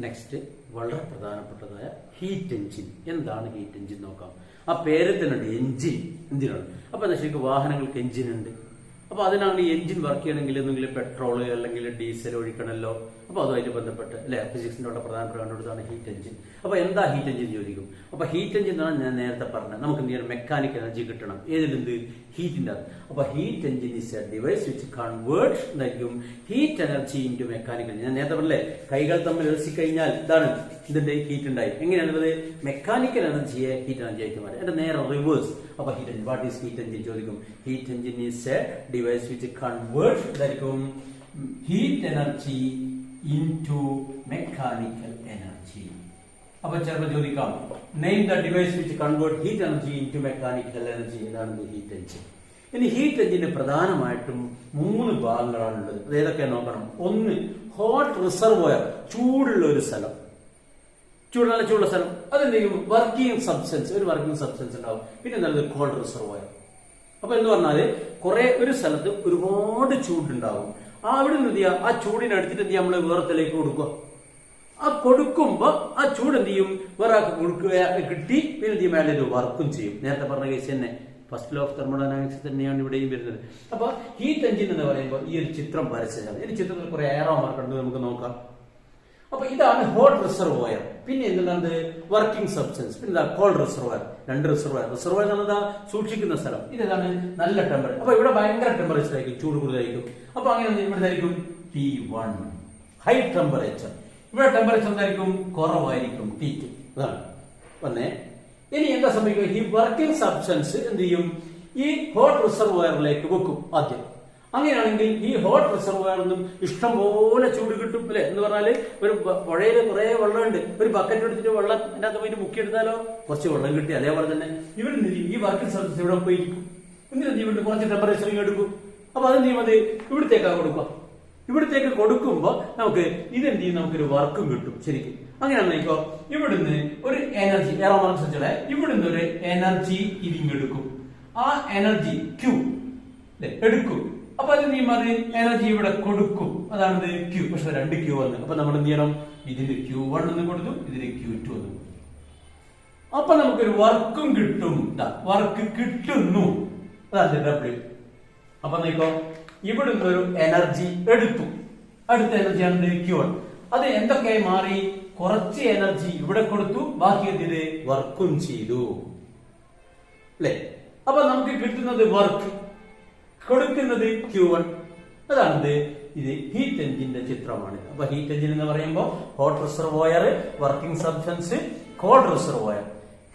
Next വളരെ പ്രധാനപ്പെട്ടതായ heat engine. എന്താണ് heat engine നോക്കാം. ആ പേര് തന്നെ ഉണ്ട് എഞ്ചിൻ. എന്തിനാണ്? അപ്പൊ എന്താ ശരിക്കും വാഹനങ്ങൾക്ക് എഞ്ചിൻ ഉണ്ട്. അപ്പൊ അതിനാണ് ഈ എഞ്ചിൻ വർക്ക് ചെയ്യണമെങ്കിൽ എന്തെങ്കിലും പെട്രോൾ അല്ലെങ്കിൽ ഡീസൽ ഒഴിക്കണമല്ലോ. അപ്പൊ അതുമായിട്ട് ബന്ധപ്പെട്ട് അല്ലെ ഫിസിക്സിന്റെ വളരെ പ്രധാനപ്പെട്ട കണ്ടുപിടുത്താണ് ഹീറ്റ് എഞ്ചിൻ. അപ്പൊ എന്താ ഹീറ്റ് എഞ്ചിൻ ചോദിക്കും. അപ്പൊ ഹീറ്റ് എഞ്ചിൻ എന്നാണ് ഞാൻ നേരത്തെ പറഞ്ഞത്. നമുക്ക് എന്ത് ചെയ്യണം? മെക്കാനിക്കൽ എനർജി കിട്ടണം. ഏതിലെന്ത്? ഹീറ്റിന്റെ അത്. അപ്പൊ heat engine is A device which converts എന്തായിരിക്കും ഹീറ്റ് എനർജി ഇൻടു മെക്കാനിക്കൽ. ഞാൻ നേരത്തെ പറഞ്ഞില്ലേ, കൈകൾ തമ്മിൽ ഉരസിക്കഴിഞ്ഞാൽ ഇതാണ് ഇതിന്റെ ഹീറ്റ് ഉണ്ടായി. എങ്ങനെയാണുള്ളത്? മെക്കാനിക്കൽ എനർജിയെ ഹീറ്റ് എനർജി ആയിട്ട് മാറി. എന്റെ നേരെ റിവേഴ്സ്. അപ്പൊ heat engine, what is heat engine ചോദിക്കും. Heat engine is a device which converts എന്തായിരിക്കും heat energy into mechanical energy. അപ്പൊ ചിലപ്പോൾ ചോദിക്കാം, name the device which convert heat energy into mechanical energy. ഇതാണ് ഹീറ്റ് എഞ്ചിൻ. ഇനി heat എഞ്ചിന് പ്രധാനമായിട്ടും 3 ഭാഗങ്ങളാണുള്ളത്. അത് ഏതൊക്കെ നോക്കണം. ഒന്ന്, ഹോട്ട് റിസർവോയർ, ചൂടുള്ള ഒരു സ്ഥലം, നല്ല ചൂടുള്ള സ്ഥലം. അതെന്തെങ്കിലും വർക്കിംഗ് സബ്സ്റ്റൻസ്, ഒരു വർക്കിംഗ് സബ്സ്റ്റൻസ് ഉണ്ടാവും. പിന്നെ നല്ലത് കോൾഡ് റിസർവോയർ. അപ്പൊ എന്ന് പറഞ്ഞാല് ഒരു സ്ഥലത്ത് ഒരുപാട് ചൂടുണ്ടാവും. അവിടെ നിന്ന് എന്ത് ചെയ്യുക, ആ ചൂടിനടുത്തിട്ട് എന്ത് ചെയ്യാം, നമ്മള് വേറത്തിലേക്ക് കൊടുക്കുക. ആ കൊടുക്കുമ്പോ ആ ചൂട് എന്ത് ചെയ്യും, വേറെ കൊടുക്കുക കിട്ടി. പിന്നെ എന്ത് ചെയ്യും, അയാൾ വർക്കും ചെയ്യും. നേരത്തെ പറഞ്ഞ കേസ് തന്നെ ഫസ്റ്റ് ലോ ഓഫ് തെർമോഡൈനാമിക്സ് തന്നെയാണ് ഇവിടെയും വരുന്നത്. അപ്പൊ ഹീറ്റ് എഞ്ചിൻ എന്ന് പറയുമ്പോൾ ഈ ഒരു ചിത്രം വരച്ചതാണ്. ഈ ചിത്രത്തിൽ കുറെ ഏറോ മാർക്ക് ഉണ്ട്, നമുക്ക് നോക്കാം. അപ്പൊ ഇതാണ് ഹോട്ട് റിസർവോയർ. പിന്നെ എന്താണ് വർക്കിംഗ് സബ്സ്റ്റൻസ്. പിന്നെ കോൾഡ് റിസർവോയർ. 2 റിസർവോയർ. റിസർവോയർ എന്നതാ സൂക്ഷിക്കുന്ന സ്ഥലം. ഇതാണ് നല്ല ടെമ്പറേച്ചർ. അപ്പൊ ഇവിടെ ഭയങ്കര ടെമ്പറേച്ചർ ആയിരിക്കും, ചൂട് കൂടുതലായിരിക്കും. അപ്പൊ അങ്ങനെ ഇവിടെ ആയിരിക്കും T1 ഹൈ ടെമ്പറേച്ചർ. ഇവിടെ ടെമ്പറേച്ചർ എന്തായിരിക്കും, കുറവായിരിക്കും, T2. അതാണ് വന്നേ. ഇനി എന്താ സംഭവിക്കുക, ഈ വർക്കിംഗ് സബ്സ്റ്റൻസ് എന്ത് ചെയ്യും, ഈ ഹോട്ട് റിസർവോയറിലേക്ക് വെക്കും ആദ്യം. അങ്ങനെയാണെങ്കിൽ ഈ ഹോട്ട് റിസർവോയറിൽ നിന്നും ഇഷ്ടംപോലെ ചൂട് കിട്ടും അല്ലെ. എന്ന് പറഞ്ഞാല് ഒരു പുഴയിൽ കുറെ വെള്ളമുണ്ട്, ഒരു ബക്കറ്റ് എടുത്തിട്ട് വെള്ളം അതിന്റെ അകത്ത് പോയിട്ട് മുക്കിയെടുത്താലോ കുറച്ച് വെള്ളം കിട്ടി. അതേപോലെ തന്നെ ഇവിടെ ഈ വർക്കിംഗ് സബ്സ്റ്റൻസ് ഇവിടെ പോയിരിക്കും. എന്തിനാ ഇവിടെ കുറച്ച് ടെമ്പറേച്ചർ എടുക്കും. അപ്പൊ അതെന്ത് ചെയ്യും, അത് ഇവിടത്തേക്കാണ് കൊടുക്കുക. ഇവിടത്തേക്ക് കൊടുക്കുമ്പോ നമുക്ക് ഇതെന്ത് ചെയ്യും, നമുക്കൊരു വർക്കും കിട്ടും ശരിക്കും. അങ്ങനെയാണെങ്കിലോ ഇവിടുന്ന് ഒരു എനർജി ഇവിടുന്ന് ഒരു എനർജി ഇതിങ്ങെടുക്കും. ആ എനർജി Q എടുക്കും. അപ്പൊ അത് എനർജി ഇവിടെ കൊടുക്കും. അതാണ് Q. പക്ഷെ 2 Q വന്ന്. അപ്പൊ നമ്മൾ എന്ത് ചെയ്യണം, ഇതിന് Q1 എന്ന് കൊടുത്തു, ഇതിന് Q2 എന്ന് കൊടുത്തു. അപ്പൊ നമുക്കൊരു വർക്കും കിട്ടും. വർക്ക് കിട്ടുന്നു, അതാണ് W. അപ്പൊ നോക്കോ, ഇവിടുന്ന് ഒരു എനർജി എടുത്തു. അടുത്ത എനർജിയാണ് Q1. അത് എന്തൊക്കെയായി മാറി, കുറച്ച് എനർജി ഇവിടെ കൊടുത്തു, ബാക്കി എന്തിന് വർക്കും ചെയ്തു അല്ലെ. അപ്പൊ നമുക്ക് കിട്ടുന്നത് വർക്ക്, കൊടുക്കുന്നത് Q1. അതാണ് ഇത് ഹീറ്റ് എഞ്ചിന്റെ ചിത്രമാണ്. അപ്പൊ ഹീറ്റ് എഞ്ചിൻ എന്ന് പറയുമ്പോൾ hot reservoir, working substance, cold reservoir.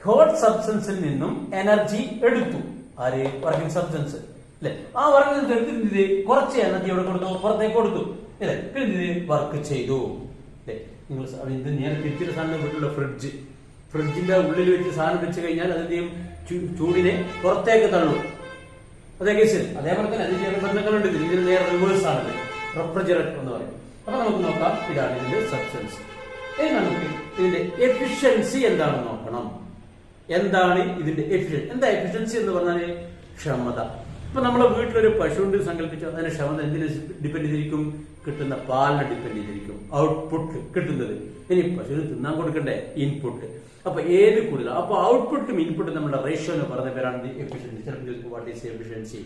Hot സബ്സ്റ്റൻസിൽ നിന്നും എനർജി എടുത്തു, ആര്, വർക്കിംഗ് സബ്സ്റ്റൻസ് അല്ലെ. ആ വർക്കിംഗ് സബ്സ്റ്റൻസ് എടുത്ത് കുറച്ച് എനർജി ഇവിടെ കൊടുത്തു, പുറത്തേക്ക് കൊടുത്തു അല്ലെ. പിന്നെ വർക്ക് ചെയ്തു അല്ലെ. നിങ്ങൾ ഇത് ഞാൻ തിരിച്ചൊരു സാധനം വീട്ടിലുള്ള ഫ്രിഡ്ജിന്റെ ഉള്ളിൽ വെച്ച് സാധനം വെച്ച് കഴിഞ്ഞാൽ അതിന്റെയും ചൂടിനെ പുറത്തേക്ക് തള്ളും. അതേ കേസിൽ അതേപോലെ തന്നെ അതിന്റെ ബന്ധങ്ങളുണ്ട്. ഇതിന് നേരെ റിവേഴ്സ് ആണ് റെഫ്രിജറേറ്റർ എന്ന് പറയും. അപ്പൊ നമുക്ക് നോക്കാം, ഇതാണ് ഇതിന്റെ സബ്സ്റ്റൻസ്. ഇനി നമുക്ക് ഇതിന്റെ എഫിഷ്യൻസി എന്താണെന്ന് നോക്കണം. എന്താണ് ഇതിന്റെ എഫിഷ്യൻസി? എന്താ എഫിഷ്യൻസി എന്ന് പറഞ്ഞാല് ക്ഷമത. ഇപ്പൊ നമ്മളെ വീട്ടിലൊരു പശുണ്ട് സങ്കല്പിച്ചു, അതിന്റെ ക്ഷമത എന്തിനെ ഡിപ്പെൻഡ് ചെയ്തിരിക്കും, കിട്ടുന്ന പാലിനെ ഡിപ്പെൻഡ് ചെയ്തിരിക്കും ഔട്ട്പുട്ട് കിട്ടുന്നത്. ഇനി പശുവിന് തിന്നാൻ കൊടുക്കണ്ടേ, ഇൻപുട്ട്. അപ്പൊ ഏത് കൂടുതൽ, അപ്പൊ ഔട്ട്പുട്ടും ഇൻപുട്ടും നമ്മുടെ റേഷ്യോ എന്ന് പറഞ്ഞ പേരാണ് എഫിഷ്യൻസി. ചിലപ്പോൾ what is efficiency?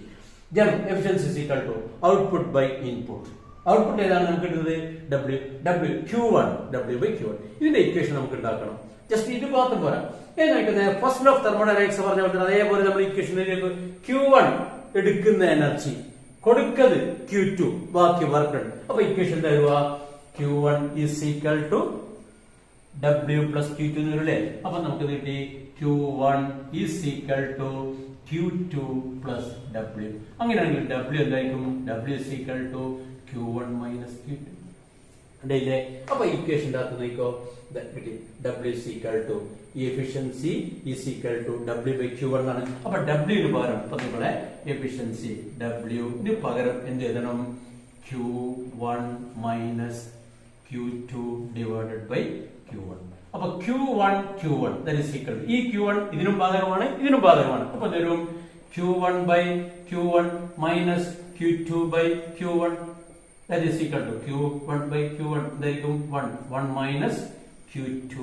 Efficiency is equal to output by input. Output ഏതാണ് നമുക്ക് കിട്ടുന്നത്, Q1 W/Q1. ഇതിന്റെ ഇക്വേഷൻ നമുക്ക് ഉണ്ടാക്കണം. ജസ്റ്റ് ഇത് മാത്രം പോരാ. ഫസ്റ്റ് ലോ ഓഫ് തെർമോഡൈനാമിക്സ് പറഞ്ഞ പോലെ അതേപോലെ നമ്മൾ ഇക്വേഷനിലേക്ക് Q1 എടുക്കുന്ന എനർജി, കൊടുക്കുന്നത് Q2, ബാക്കി വർക്ക് ഡൺ. അപ്പൊ ഇക്വേഷൻ തരുക Q1 is equal to W plus Q2 എന്ന് വരില്ലേ. അപ്പൊ നമുക്ക് കിട്ടി Q1 is equal to Q2 plus W. അങ്ങനെയാണെങ്കിൽ W എന്തായിരിക്കും, W is equal to Q1 minus Q2 അല്ലേ. അപ്പൊ ഇക്വേഷന്റെ അകത്ത് നോക്കോ, കിട്ടി W is equal to efficiency is equal to W/Q1 ആണ്. അപ്പൊ W ന് പകരം ഇപ്പൊ നിങ്ങളെ എഫിഷ്യൻസി W ന് പകരം എന്ത് എഴുതണം, Q1 minus Q2 divided by Q1. അപ്പൊ Q1 that is equal to ഈ Q1 ഇതിനും ബാധകമാണ്, ഇതിനും ബാധകമാണ്. അപ്പൊ തരും Q1 by Q1 minus Q2 by Q1 that is equal to Q1 by Q1 എന്തായിരിക്കും 1 മൈനസ് Q2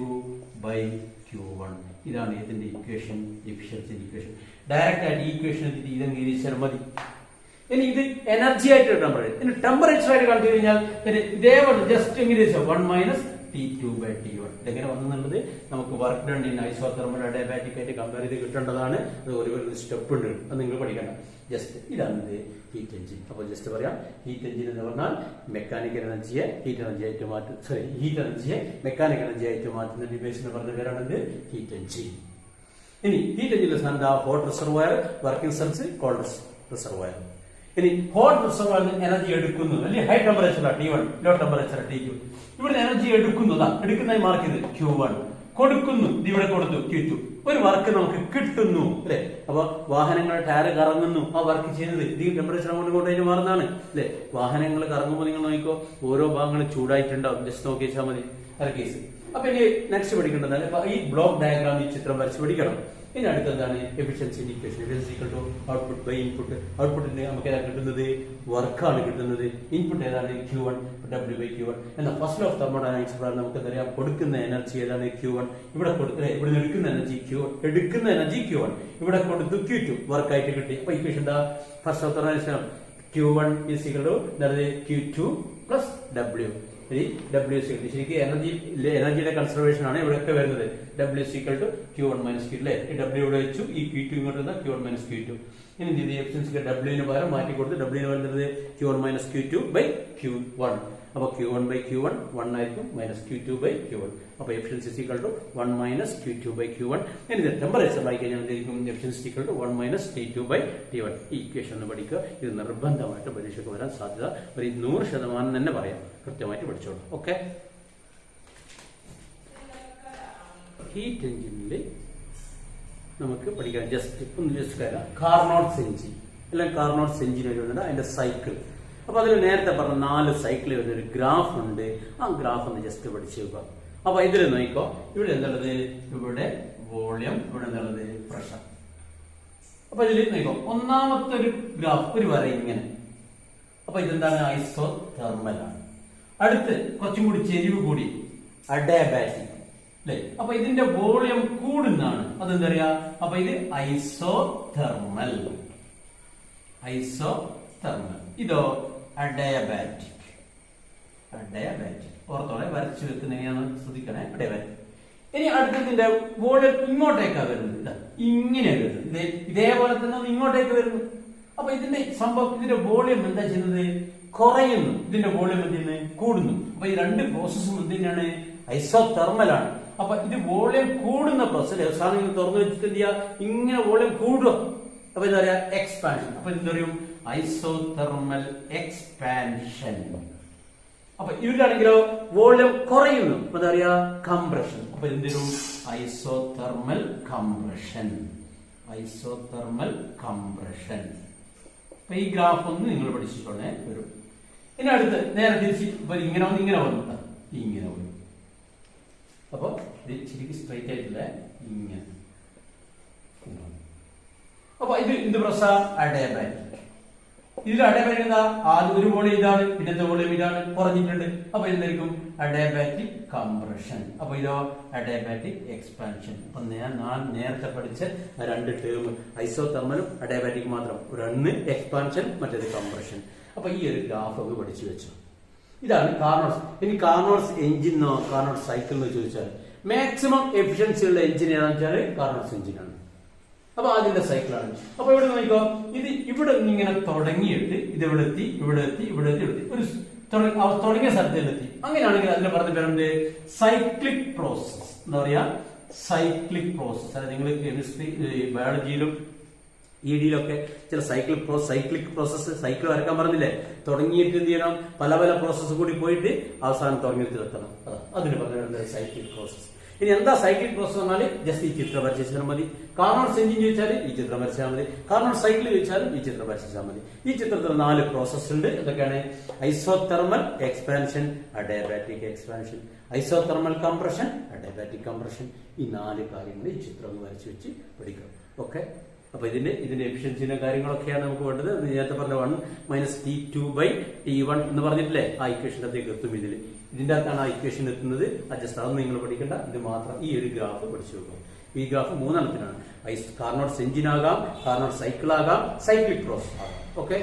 by Q1. ഇതാണ് ഇതിന്റെ ഇക്വേഷൻ, എഫിഷ്യൻസി ഇക്വേഷൻ. ഡയറക്റ്റ് ആയിട്ട് ഈ ഇക്വേഷൻ എത്തിയിട്ട് ഇതെങ്ങനെ എഴുതിച്ചാൽ മതി. ഇനി ഇത് എനർജി ആയിട്ട് ടെമ്പറേച്ചർ, ഇനി ടെമ്പറേച്ചർ ആയിട്ട് കണ്ടു കഴിഞ്ഞാൽ ഇതേപോലെ ജസ്റ്റ് എങ്ങനെ 1 മൈനസ് T2 by T1. ഇതെങ്ങനെ വന്നെന്നുള്ളത് നമുക്ക് work done in isothermal adiabatic ആയിട്ട് കമ്പയർ ചെയ്ത് കിട്ടേണ്ടതാണ്. അത് ഒരു സ്റ്റെപ്പ് ഉണ്ട്, അത് നിങ്ങൾ പഠിക്കണം. ജസ്റ്റ് ഇതാണ് ഇത് ഹീറ്റ് എഞ്ചിൻ. അപ്പോൾ ജസ്റ്റ് പറയാം, ഹീറ്റ് എഞ്ചിൻ എന്ന് പറഞ്ഞാൽ മെക്കാനിക്കൽ എനർജിയെ ഹീറ്റ് എനർജി ആയിട്ട് മാറ്റും, ഹീറ്റ് എനർജിയെ മെക്കാനിക്കൽ എനർജി ആയിട്ട് മാറ്റുന്ന ഡിവൈസിന് പറഞ്ഞ പേരാണ് ഹീറ്റ് എഞ്ചിൻ. ഇനി ഹീറ്റ് എഞ്ചിന്റെ സ്ഥാനത്ത് hot reservoir, working cells, cold reservoir. ഇനി ഹോട്ട് റിസർവയറിൽ എനർജി എടുക്കുന്നു, അല്ലെങ്കിൽ high temperature T1, low temperature T2. ഇവിടെ എനർജി എടുക്കുന്നതാ, എടുക്കുന്നതായി മാർക്ക് ചെയ്ത് Q1, കൊടുക്കുന്നു ഇവിടെ കൊടുത്തു Q2. ഒരു വർക്ക് നമുക്ക് കിട്ടുന്നു അല്ലെ. അപ്പൊ വാഹനങ്ങൾ ടയർ കറങ്ങുന്നു, ആ വർക്ക് ചെയ്യുന്നത് ഈ ടെമ്പറേച്ചർ അങ്ങോട്ട് കൊണ്ടുപോയിട്ട് മാറുന്നതാണ് അല്ലെ. വാഹനങ്ങൾ കറങ്ങുമ്പോൾ നിങ്ങൾ നോക്കിക്കോ, ഓരോ ഭാഗങ്ങൾ ചൂടായിട്ടുണ്ടാവും, ജസ്റ്റ് നോക്കി വെച്ചാൽ മതി ആ കേസ്. അപ്പൊ ഇനി നെക്സ്റ്റ് പഠിക്കേണ്ടത് ഈ ബ്ലോക്ക് ഡയഗ്രാം, ഈ ചിത്രം വരച്ച് പഠിക്കണം. ഇനി അടുത്തെന്താണ് efficiency equation. Efficiency equal to output by input. ഔട്ട്പുട്ടിന് നമുക്ക് ഏതാ കിട്ടുന്നത്, വർക്കാണ് കിട്ടുന്നത്. ഇൻപുട്ട് ഏതാണ് Q1 W by Q1. എന്നാൽ ഫസ്റ്റ് ഓഫ് തെർമോഡൈനാമിക്സ് പ്രകാരം നമുക്ക് അറിയാം, കൊടുക്കുന്ന എനർജി ഏതാണ് Q1. ഇവിടെ ഇവിടെ എടുക്കുന്ന എനർജി Q1, ഇവിടെ കൊടുത്തു Q2, വർക്കായിട്ട് കിട്ടി. അപ്പൊ ഇക്വേഷൻ എന്താ, first of thermodynamics Q1 is equal to Q2 plus W. W ശരിക്കും എനർജിയുടെ കൺസർവേഷൻ ആണ് ഇവിടെയൊക്കെ വരുന്നത്. W Q1 മൈനസ് Q2 അല്ലെ. ഈ W ഇവിടെ വെച്ചു, ഈ Q2 ഇങ്ങോട്ട് വന്നാൽ Q1 മൈനസ് Q2. ഇനി എന്ത് ചെയ്ത് എഫിഷ്യൻസിക്ക് W പകരം മാറ്റി കൊടുത്ത് W വരുന്നത് Q1 minus Q2 by Q1. അപ്പൊ Q1 by Q1 1 ആയിരിക്കും, മൈനസ് Q2 by Q1. അപ്പൊ efficiency equal to 1 minus Q2 by Q1. ഇനി ടെമ്പറേച്ചർ ആയി കഴിഞ്ഞാൽ efficiency equal to 1 minus T2 by T1. ഈ ഇക്വേഷൻ ഒന്ന് പഠിക്കുക. ഇത് നിർബന്ധമായിട്ട് പരീക്ഷയ്ക്ക് വരാൻ സാധ്യത ഒരു 100% തന്നെ പറയാം. കൃത്യമായിട്ട് പഠിച്ചോളൂ. ഓക്കെ. ഹീറ്റ് എഞ്ചിനിൽ നമുക്ക് പഠിക്കാം. ജസ്റ്റ് കാർനോട്ട്സ് എഞ്ചിൻ, അല്ലെങ്കിൽ കാർനോട്ട്സ് എഞ്ചിൻ വരുന്നുണ്ട്, അതിന്റെ സൈക്കിൾ. അപ്പൊ അതിൽ നേരത്തെ പറഞ്ഞ 4 സൈക്കിൾ വരുന്ന ഒരു ഗ്രാഫ് ഉണ്ട്. ആ ഗ്രാഫ് ഒന്ന് ജസ്റ്റ് പഠിച്ചു വെക്കുക. അപ്പൊ ഇതിൽ നോക്കിക്കോ, ഇവിടെ എന്തുള്ളത്, ഇവിടെ വോളിയം, ഇവിടെ എന്തുള്ളത്, പ്രഷർ. അപ്പൊ ഇതിൽ നോക്കിക്കോ, ഒന്നാമത്തെ ഒരു ഗ്രാഫ് ഒരു വര ഇങ്ങനെ. അപ്പൊ ഇതെന്താണ്, ഐസോ തെർമലാണ്. അടുത്ത് കുറച്ചും കൂടി ചെരിവ് കൂടി അഡിയാബാറ്റിക് അല്ലെ. അപ്പൊ ഇതിന്റെ വോളിയം കൂടുന്നതാണ്, അതെന്താ പറയാ. അപ്പൊ ഇത് ഐസോ തെർമൽ. ഇതോ അഡിയാബാറ്റിക്. ഓർത്തോടെ വരച്ചു വെക്കുന്നതിനാണ് ശ്രദ്ധിക്കണേ, അഡിയാബാറ്റിക്. ഇനി അടുത്തതിന്റെ വോളിയം ഇങ്ങോട്ടേക്കാ വരുന്നത്, ഇങ്ങനെ വരുന്നത്, ഇതേപോലെ തന്നെ ഇങ്ങോട്ടേക്ക് വരുന്നു. അപ്പൊ ഇതിന്റെ സംഭവം, ഇതിന്റെ വോളിയം എന്താ ചെയ്യുന്നത്, കുറയുന്നു. ഇതിന്റെ വോളിയം എന്ത് ചെയ്യുന്നത്, കൂടുന്നു. അപ്പൊ ഈ രണ്ട് പ്രോസസ്സും എന്തിനാണ്, ഐസോ തെർമലാണ്. അപ്പൊ ഇത് വോളിയം കൂടുന്ന പ്രോസസ്. സാധനം തുറന്നു വെച്ചിട്ട് എന്ത് ചെയ്യാ, ഇങ്ങനെ വോളിയം കൂടുക. അപ്പൊ എന്താ പറയാ, എക്സ്പാൻഷൻ. അപ്പൊ എന്താ പറയും, ഐസോതെർമൽ എക്സ്പാൻഷൻ. അപ്പൊ ഇവരാണെങ്കിലോ വോളിയം കുറയുന്നു, അപ്പൊ എന്താ പറയാ, കംപ്രഷൻ. അപ്പൊ എന്തൊരു, ഐസോതെർമൽ കംപ്രഷൻ. അപ്പൊ ഈ ഗ്രാഫ് ഒന്ന് നിങ്ങൾ പഠിച്ചിട്ടോളേ വരും. ഇനി അടുത്ത് നേരെ തിരിച്ച് ഇങ്ങനെ വന്നു, ഇങ്ങനെ വന്നു. അപ്പൊ ഇത് ശരിക്കും സ്ട്രൈറ്റ് ആയിട്ടില്ല, ഇങ്ങനെ. അപ്പൊ ഇത് എന്ത് പ്രശ്ന, അഡിയാബാറ്റിക്. ഇതിൽ അഡിയാബാറ്റിക് എന്താ, ആദ്യം ഒരു വോളിയം ഇതാണ്, പിന്നത്തെ വോളിയം ഇതാണ്, കുറഞ്ഞിട്ടുണ്ട്. അപ്പൊ എന്തായിരിക്കും, അഡിയാബാറ്റിക് കംപ്രഷൻ. അപ്പൊ ഇതോ അഡിയാബാറ്റിക് എക്സ്പാൻഷൻ. അപ്പൊ ഞാൻ നേരത്തെ പഠിച്ച 2 ടേം, ഐസോതെർമലും അഡിയാബാറ്റിക് മാത്രം. ഒന്ന് എക്സ്പാൻഷൻ, മറ്റേത് കംപ്രഷൻ. അപ്പൊ ഈ ഒരു ഗ്രാഫ് ഒക്കെ പഠിച്ചു വെച്ചു. ഇതാണ് കാർനോട്ട്സ്. ഇനി കാർനോട്ട്സ് എഞ്ചിനോ കാർനോട്ട്സ് സൈക്കിൾ എന്ന് ചോദിച്ചാൽ മാക്സിമം എഫിഷ്യൻസി ഉള്ള എഞ്ചിൻ ഏതാണെന്ന് വെച്ചാൽ കാർനോട്ട്സ് എഞ്ചിനാണ്. അപ്പൊ അതിന്റെ സൈക്കിളാണ്. അപ്പൊ ഇവിടെ നോക്കിക്കോ, ഇത് ഇവിടെ ഇങ്ങനെ തുടങ്ങിയിട്ട് ഇതെവിടെ എത്തി, ഒരു തുടങ്ങിയ സ്ഥലത്തിലെത്തി. അങ്ങനെയാണെങ്കിൽ അതിന്റെ പറഞ്ഞ പേരെന്ത്, സൈക്ലിക് പ്രോസസ്. എന്താ പറയാ, സൈക്ലിക് പ്രോസസ്. അതായത് നിങ്ങൾ കെമിസ്ട്രി, ബയോളജിയിലും ED-യിലൊക്കെ ചില സൈക്ലിക് പ്രോസസ്, സൈക്കിൾ വരക്കാൻ പറഞ്ഞില്ലേ, തുടങ്ങിയിട്ട് എന്ത് ചെയ്യണം, പല പ്രോസസ് കൂടി പോയിട്ട് അവസാനം തുടങ്ങിയിട്ട് എത്തണം. അതിന് പറഞ്ഞ സൈക്ലിക് പ്രോസസ്. ഇനി എന്താ സൈക്ലിക് പ്രോസസ് പറഞ്ഞാൽ ജസ്റ്റ് ഈ ചിത്രം വരച്ചാൽ മതി. കാർനോട്ട്സ് എഞ്ചിൻ ചോദിച്ചാൽ ഈ ചിത്രം വരച്ചാൽ മതി. കാർനോട്ട്സ് സൈക്കിൾ ചോദിച്ചാലും ഈ ചിത്രം വരച്ചാൽ മതി. ഈ ചിത്രത്തിൽ 4 പ്രോസസ് ഉണ്ട്. എന്തൊക്കെയാണ്, isothermal expansion, adiabatic expansion, isothermal compression, adiabatic compression. ഈ 4 കാര്യങ്ങൾ ഈ ചിത്രം വരച്ചു വെച്ച് പഠിക്കണം. ഓക്കെ. അപ്പൊ ഇതിന്റെ എഫിഷ്യൻസിന്റെ കാര്യങ്ങളൊക്കെയാണ് നമുക്ക് വേണ്ടത്. നേരത്തെ പറഞ്ഞ 1 - T2/T1 എന്ന് പറഞ്ഞിട്ടില്ലേ, ആ ഇക്വേഷനകത്തേക്ക് എത്തും. ഇതിന്റെ അകത്താണ് ആ ഇക്വേഷൻ എത്തുന്നത്. അഡ്ജസ്റ്റ് അതൊന്നും നിങ്ങൾ പഠിക്കേണ്ട, ഇത് മാത്രം ഈ ഒരു ഗ്രാഫ് പഠിച്ചു വെക്കും. ഈ ഗ്രാഫ് 3 എണ്ണത്തിനാണ്. കാർനോട്ട് എഞ്ചിൻ ആകാം, കാർനോട്ട് സൈക്കിൾ ആകാം, സൈക്ലിക് പ്രോസസ് ആകാം. ഓക്കെ.